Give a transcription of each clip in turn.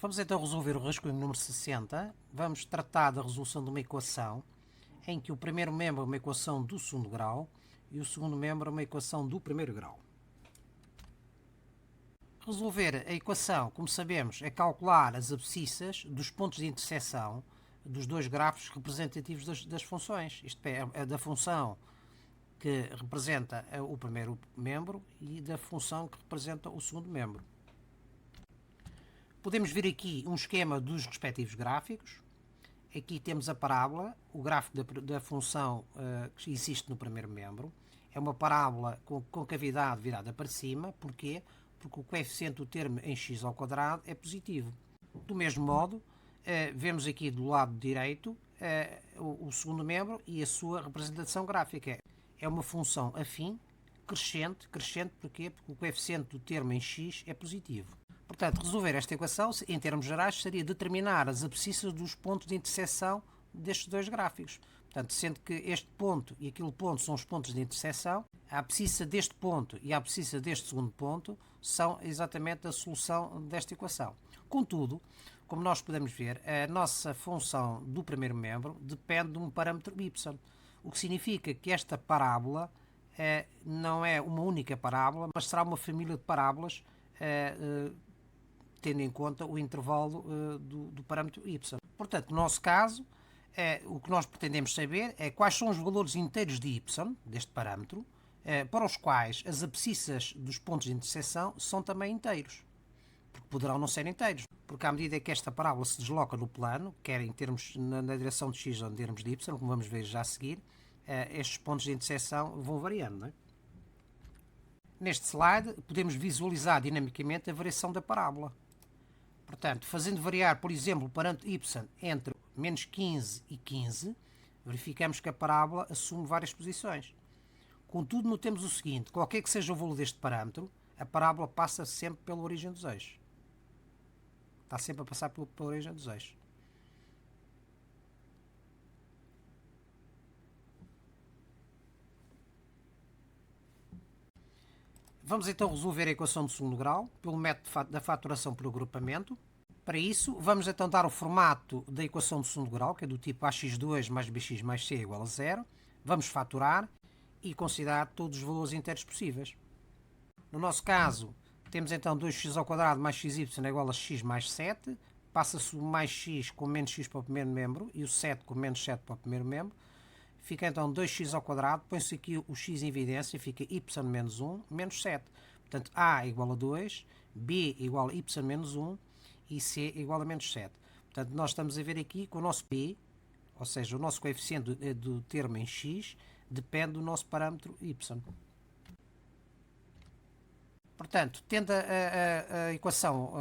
Vamos então resolver o rascunho número 60. Vamos tratar da resolução de uma equação em que o primeiro membro é uma equação do segundo grau e o segundo membro é uma equação do primeiro grau. Resolver a equação, como sabemos, é calcular as abscissas dos pontos de interseção dos dois grafos representativos das funções. Isto é, da função que representa o primeiro membro e da função que representa o segundo membro. Podemos ver aqui um esquema dos respectivos gráficos. Aqui temos a parábola, o gráfico da função que existe no primeiro membro. É uma parábola com concavidade virada para cima. Porquê? Porque o coeficiente do termo em x ao quadrado é positivo. Do mesmo modo, vemos aqui do lado direito o segundo membro e a sua representação gráfica. É uma função afim, crescente porquê? Porque o coeficiente do termo em x é positivo. Portanto, resolver esta equação, em termos gerais, seria determinar as abscissas dos pontos de interseção destes dois gráficos. Portanto, sendo que este ponto e aquele ponto são os pontos de interseção, a abscissa deste ponto e a abscissa deste segundo ponto são exatamente a solução desta equação. Contudo, como nós podemos ver, a nossa função do primeiro membro depende de um parâmetro y, o que significa que esta parábola não é uma única parábola, mas será uma família de parábolas tendo em conta o intervalo do parâmetro y. Portanto, no nosso caso, o que nós pretendemos saber é quais são os valores inteiros de y, deste parâmetro, para os quais as abscissas dos pontos de interseção são também inteiros. Porque poderão não ser inteiros. Porque à medida que esta parábola se desloca no plano, quer em termos na direção de x ou em termos de y, como vamos ver já a seguir, estes pontos de interseção vão variando, não é? Neste slide, podemos visualizar dinamicamente a variação da parábola. Portanto, fazendo variar, por exemplo, o parâmetro y entre menos 15 e 15, verificamos que a parábola assume várias posições. Contudo, notemos o seguinte: qualquer que seja o valor deste parâmetro, a parábola passa sempre pela origem dos eixos. Está sempre a passar pela origem dos eixos. Vamos então resolver a equação de segundo grau pelo método da faturação por agrupamento. Para isso, vamos então dar o formato da equação de segundo grau, que é do tipo ax2 mais bx mais c igual a 0. Vamos faturar e considerar todos os valores inteiros possíveis. No nosso caso, temos então 2x ao quadrado mais xy é igual a x mais 7. Passa-se o mais x com menos x para o primeiro membro e o 7 com menos 7 para o primeiro membro. Fica então 2x ao quadrado, põe-se aqui o x em evidência, fica y menos 1 menos 7. Portanto, A igual a 2, B igual a y menos 1 e C igual a menos 7. Portanto, nós estamos a ver aqui que o nosso B, ou seja, o nosso coeficiente do termo em x, depende do nosso parâmetro y. Portanto, tendo a equação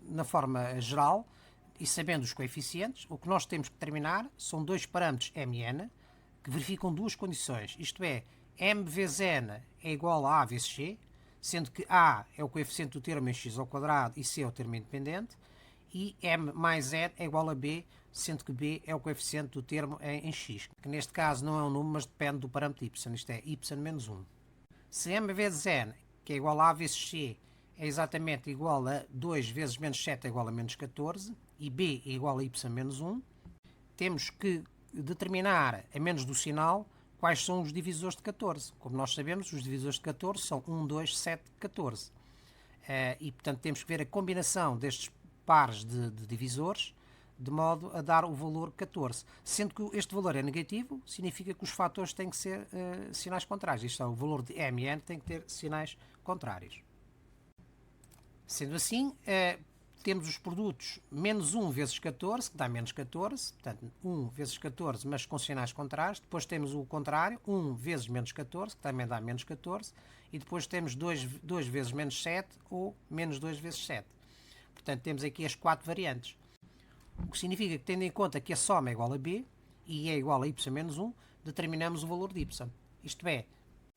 na forma geral e sabendo os coeficientes, o que nós temos que determinar são dois parâmetros m e n, que verificam duas condições, isto é, m vezes n é igual a vezes c, sendo que a é o coeficiente do termo em x ao quadrado e c é o termo independente, e m mais n é igual a b, sendo que b é o coeficiente do termo em x, que neste caso não é um número, mas depende do parâmetro y, isto é, y menos 1. Se m vezes n, que é igual a vezes c, é exatamente igual a 2 vezes menos 7 é igual a menos 14, e b é igual a y menos 1, temos que determinar, a menos do sinal, quais são os divisores de 14. Como nós sabemos, os divisores de 14 são 1, 2, 7, 14. E, portanto, temos que ver a combinação destes pares de divisores, de modo a dar o valor 14. Sendo que este valor é negativo, significa que os fatores têm que ser sinais contrários. Isto é, o valor de m e n tem que ter sinais contrários. Sendo assim, temos os produtos menos 1 vezes 14, que dá menos 14, portanto 1 vezes 14, mas com sinais contrários. Depois temos o contrário, 1 vezes menos 14, que também dá menos 14, e depois temos 2 vezes menos 7 ou menos 2 vezes 7. Portanto, temos aqui as 4 variantes. O que significa que, tendo em conta que a soma é igual a b e é igual a y menos 1, determinamos o valor de y. Isto é,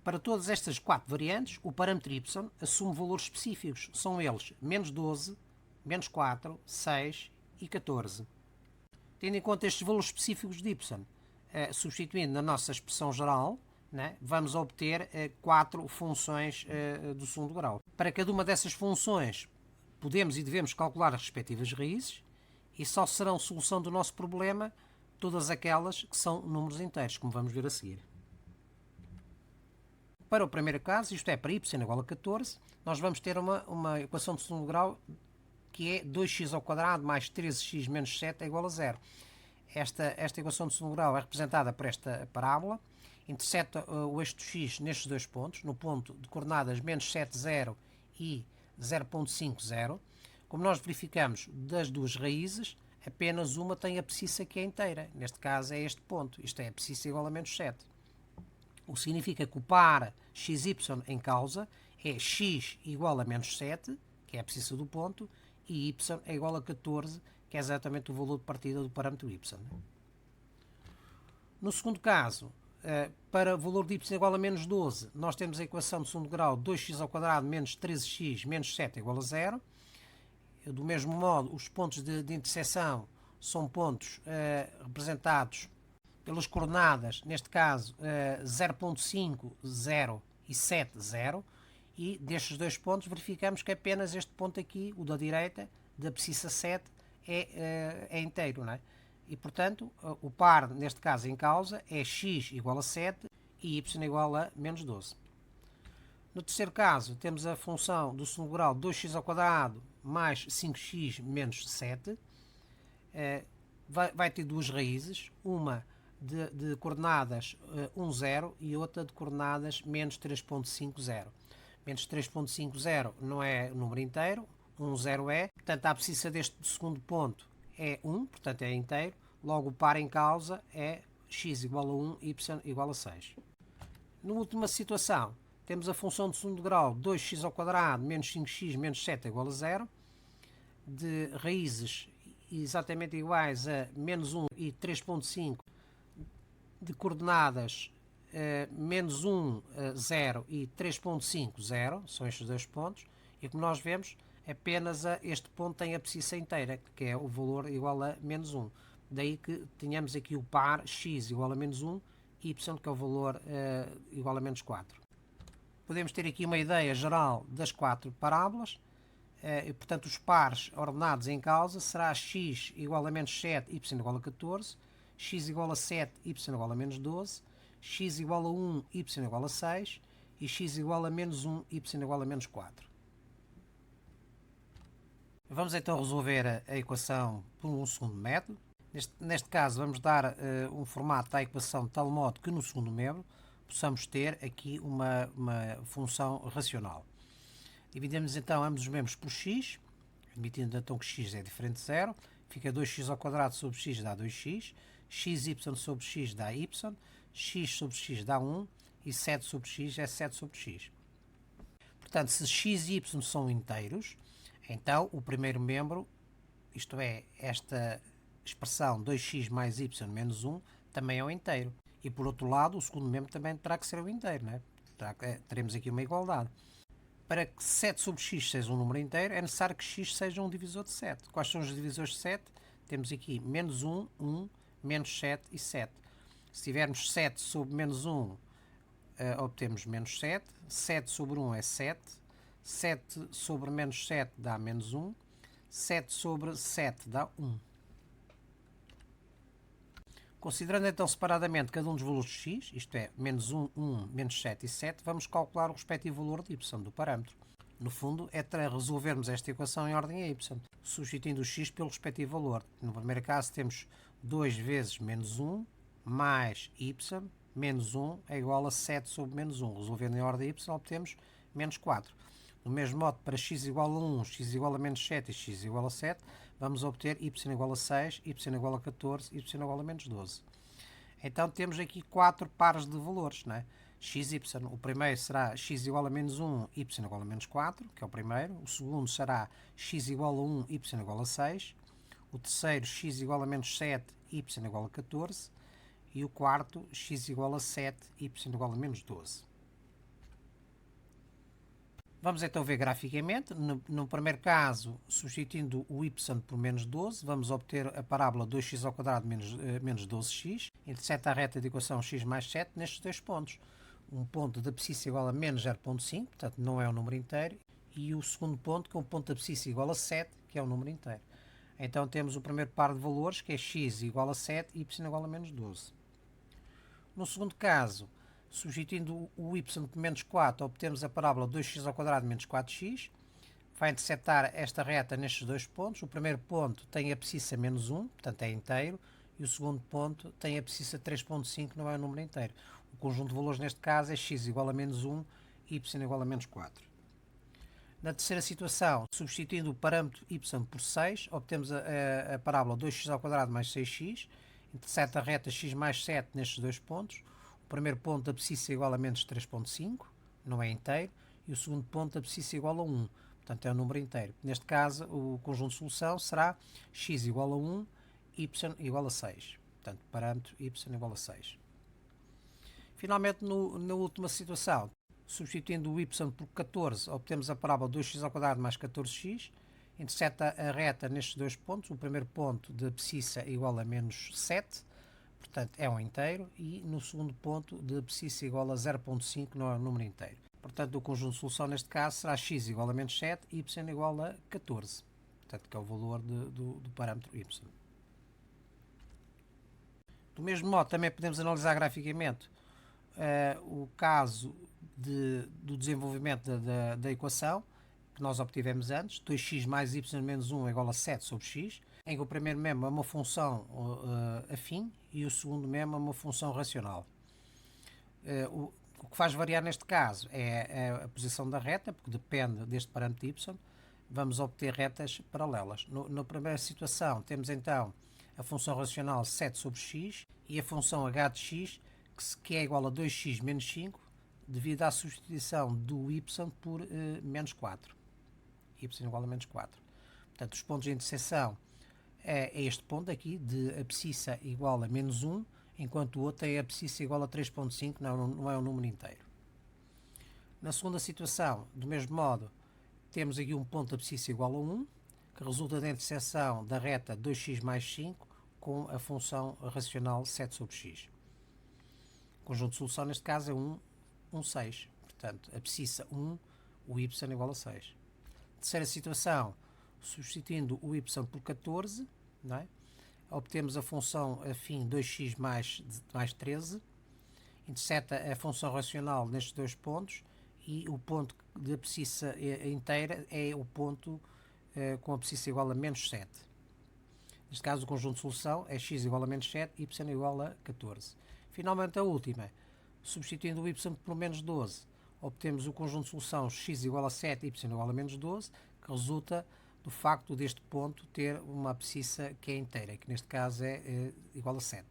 para todas estas 4 variantes, o parâmetro y assume valores específicos. São eles menos 12, menos 4, 6 e 14. Tendo em conta estes valores específicos de y, substituindo na nossa expressão geral, né, vamos obter 4 funções do segundo grau. Para cada uma dessas funções podemos e devemos calcular as respectivas raízes e só serão solução do nosso problema todas aquelas que são números inteiros, como vamos ver a seguir. Para o primeiro caso, isto é, para y igual a 14, nós vamos ter uma equação de segundo grau que é 2x² mais 13x menos 7 é igual a 0. Esta equação de segundo grau é representada por esta parábola, intersecta o eixo do x nestes dois pontos, no ponto de coordenadas menos 7, 0 e 0,5, 0. Como nós verificamos das duas raízes, apenas uma tem a abscissa que é inteira. Neste caso é este ponto, isto é, a abscissa igual a menos 7. O que significa que o par xy em causa é x igual a menos 7, que é a abscissa do ponto, e y é igual a 14, que é exatamente o valor de partida do parâmetro y. No segundo caso, para o valor de y igual a menos 12, nós temos a equação de segundo grau 2x² menos 13x menos 7 igual a 0. Do mesmo modo, os pontos de interseção são pontos representados pelas coordenadas, neste caso 0,5, 0 e 7, 0. E destes dois pontos verificamos que apenas este ponto aqui, o da direita, da abscissa 7, é inteiro, não é? E, portanto, o par, neste caso em causa, é x igual a 7 e y igual a menos 12. No terceiro caso, temos a função do segundo grau 2x² mais 5x menos 7. Vai ter duas raízes, uma de coordenadas 1, 0 e outra de coordenadas menos 3,5, 0. Menos 3,5, 0 não é número inteiro, 1, 0 é. Portanto, a abscissa deste segundo ponto é 1, portanto é inteiro. Logo, o par em causa é x igual a 1, y igual a 6. Na última situação, temos a função de segundo grau 2x² menos 5x menos 7 igual a 0, de raízes exatamente iguais a menos 1 e 3,5, de coordenadas menos 1, 0 e 3,5, 0, são estes dois pontos, e como nós vemos, apenas este ponto tem a abscissa inteira, que é o valor igual a menos 1. Daí que tenhamos aqui o par x igual a menos 1, y que é o valor igual a menos 4. Podemos ter aqui uma ideia geral das quatro parábolas, e, portanto, os pares ordenados em causa será x igual a menos 7, y igual a 14, x igual a 7, y igual a menos 12, x igual a 1, y igual a 6 e x igual a menos 1, y igual a menos 4. Vamos então resolver a equação por um segundo método. Neste caso, vamos dar um formato à equação de tal modo que no segundo membro possamos ter aqui uma função racional. Dividimos então ambos os membros por x, admitindo então que x é diferente de 0, fica 2x² sobre x dá 2x, xy sobre x dá y, x sobre x dá 1 e 7 sobre x é 7 sobre x. Portanto, se x e y são inteiros, então o primeiro membro, isto é, esta expressão 2x mais y menos 1, também é um inteiro. E por outro lado, o segundo membro também terá que ser um inteiro, não é? Teremos aqui uma igualdade. Para que 7 sobre x seja um número inteiro, é necessário que x seja um divisor de 7. Quais são os divisores de 7? Temos aqui menos 1, 1, menos 7 e 7. Se tivermos 7 sobre menos 1, obtemos menos 7. 7 sobre 1 é 7. 7 sobre menos 7 dá menos 1. 7 sobre 7 dá 1. Considerando então separadamente cada um dos valores de x, isto é, menos 1, 1, menos 7 e 7, vamos calcular o respectivo valor de y do parâmetro. No fundo, é resolvermos esta equação em ordem a y, substituindo o x pelo respectivo valor. No primeiro caso temos 2 vezes menos 1 mais y, menos 1 é igual a 7 sobre menos 1. Resolvendo em ordem a y, obtemos menos 4. Do mesmo modo, para x igual a 1, x igual a menos 7 e x igual a 7, vamos obter y igual a 6, y igual a 14, y igual a menos 12. Então temos aqui 4 pares de valores, não é? x, y. O primeiro será x igual a menos 1, y igual a menos 4, que é o primeiro. O segundo será x igual a 1, y igual a 6. O terceiro, x igual a menos 7, y igual a 14. E o quarto, x igual a 7, y igual a menos 12. Vamos então ver graficamente. No primeiro caso, substituindo o y por menos 12, vamos obter a parábola 2x² menos 12x. Intersecta a reta de equação x mais 7 nestes dois pontos. Um ponto de abscissa igual a menos 0,5, portanto não é um número inteiro, e o segundo ponto, que é um ponto abscissa igual a 7, que é um número inteiro. Então temos o primeiro par de valores, que é x igual a 7 e y igual a menos 12. No segundo caso, substituindo o y por menos 4, obtemos a parábola 2x² menos 4x. Vai interceptar esta reta nestes dois pontos. O primeiro ponto tem abscissa menos 1, portanto é inteiro, e o segundo ponto tem abscissa 3.5, não é um número inteiro. O conjunto de valores neste caso é x igual a menos 1 e y igual a menos 4. Na terceira situação, substituindo o parâmetro y por 6, obtemos a parábola 2x² mais 6x, intercepta a reta x mais 7 nestes dois pontos. O primeiro ponto da abscissa é igual a menos 3.5, não é inteiro, e o segundo ponto da abscissa é igual a 1, portanto é um número inteiro. Neste caso, o conjunto de solução será x igual a 1, y igual a 6, portanto parâmetro y igual a 6. Finalmente, na última situação, substituindo o y por 14, obtemos a parábola 2x² mais 14x, intercepta a reta nestes dois pontos. O primeiro ponto de abscissa é igual a menos 7, portanto é um inteiro, e no segundo ponto de abscissa igual a 0.5, não é um número inteiro. Portanto, o conjunto de solução neste caso será x igual a menos 7 e y igual a 14, portanto que é o valor do parâmetro y. Do mesmo modo, também podemos analisar graficamente o caso do desenvolvimento da equação que nós obtivemos antes, 2x mais y menos 1 é igual a 7 sobre x, em que o primeiro membro é uma função afim e o segundo membro é uma função racional. O que faz variar neste caso é a posição da reta, porque depende deste parâmetro y. Vamos obter retas paralelas. Na primeira situação temos então a função racional 7 sobre x e a função h de x, que é igual a 2x menos 5, devido à substituição do y por menos 4. Y igual a menos 4. Portanto, os pontos de interseção é este ponto aqui, de abscissa igual a menos 1, enquanto o outro é abscissa igual a 3.5, não é um número inteiro. Na segunda situação, do mesmo modo, temos aqui um ponto de abscissa igual a 1, que resulta da interseção da reta 2x mais 5 com a função racional 7 sobre x. O conjunto de solução neste caso é 6. Portanto, abscissa 1, o y igual a 6. Terceira situação, substituindo o y por 14, não é? Obtemos a função afim 2x mais 13, intercepta a função racional nestes dois pontos e o ponto de abscissa inteira é o ponto com abscissa igual a menos 7. Neste caso, o conjunto de solução é x igual a menos 7 e y igual a 14. Finalmente, a última, substituindo o y por menos 12, obtemos o conjunto de solução x igual a 7 e y igual a menos 12, que resulta do facto deste ponto ter uma abscissa que é inteira, que neste caso é igual a 7.